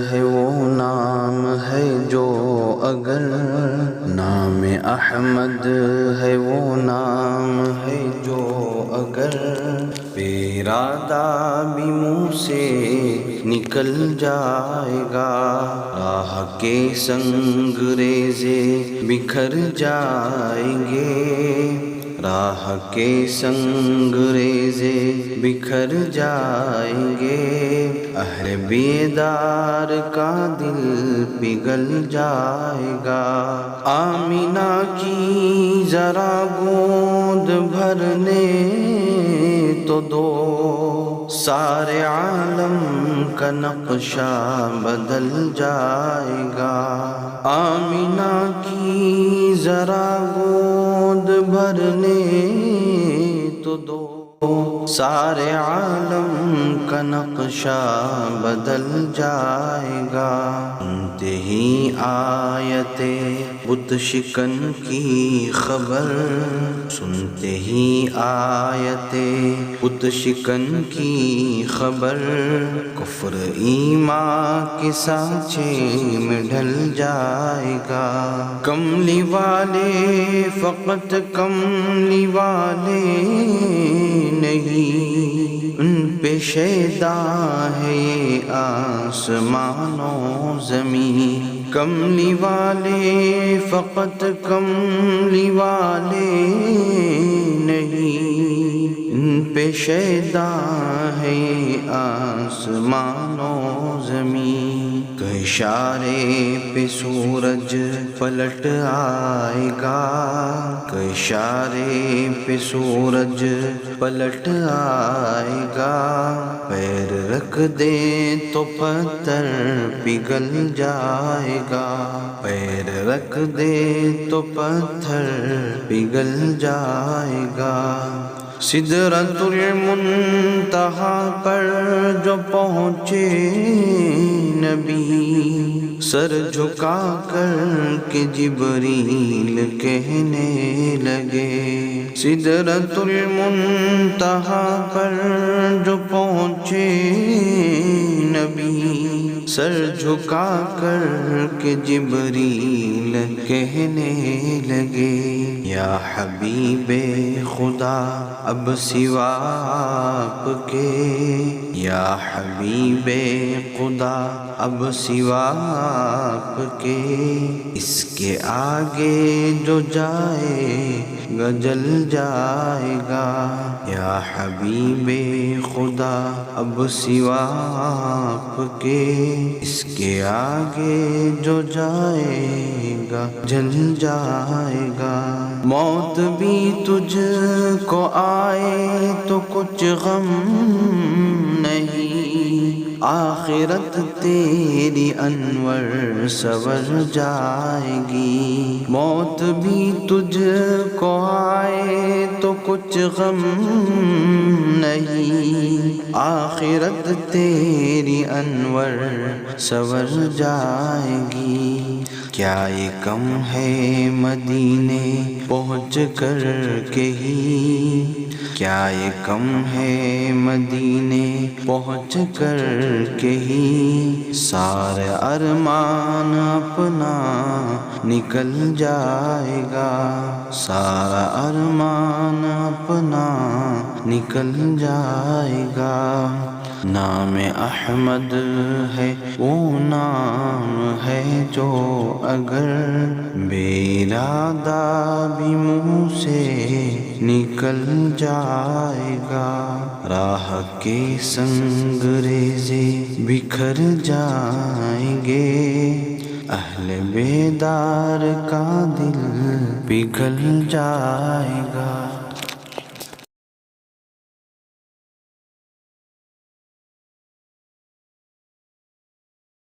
ہے وہ نام ہے جو اگر نام احمد ہے وہ نام ہے جو اگر پیرادہ بھی منہ سے نکل جائے گا، راہ کے سنگ ریزے بکھر جائیں گے، راہ کے سنگ ریزے بکھر جائیں گے، اہل بیدار کا دل پگھل جائے گا۔ آمینہ کی ذرا گود بھرنے تو دو، سارے عالم کا نقشہ بدل جائے گا۔ آمینہ کی ذرا گود بھرنے تو دو، سارے عالم کا نقشہ بدل جائے گا۔ سنتے ہی آیت بت شکن کی خبر، سنتے ہی آیت بت شکن کی خبر، کفر ایمان کے سانچے میں ڈھل جائے گا۔ کملی والے فقط کملی والے نہیں، ان پہ شیدا ہے یہ آسمان و زمین۔ کملی والے فقط کملی والے نہیں، ان پہ شیدا ہے یہ آسمان و زمین۔ کہ اشارے پہ سورج پلٹ آئے گا، کہ اشارے پہ سورج پلٹ آئے گا، پیر رکھ دے تو پتھر پگھل جائے گا، پیر رکھ دے تو پتھر پگھل جائے گا۔ سدرۃ المنتہا پر جو پہنچے نبی، سر جھکا کر کے جبریل کہنے لگے۔ سدرۃ المنتہا پر جو پہنچے نبی، سر جھکا کر کے جبریل کہنے لگے، یا حبیب خدا اب سوا آپ کے، یا حبیب خدا اب سوا آپ کے، اس کے آگے جو جائے گا جل جائے گا۔ یا حبیب خدا اب سوا آپ کے، اس کے آگے جو جائے گا جل جائے گا۔ موت بھی تجھ کو آئے تو کچھ غم نہیں، آخرت تیری انور سور جائے گی۔ موت بھی تجھ کو آئے تو کچھ غم نہیں، آخرت تیری انور سور جائے گی۔ کیا یہ کم ہے مدینے پہنچ کر کے ہی، کیا یہ کم ہے مدینے پہنچ کر کے ہی، سارے ارمان اپنا نکل جائے گا، سارا ارمان اپنا نکل جائے گا۔ نام احمد ہے وہ نام ہے جو اگر بے ارادہ بھی منہ سے نکل جائے گا، راہ کے سنگ ریزے بکھر جائیں گے، اہل بیدار کا دل پگھل جائے گا۔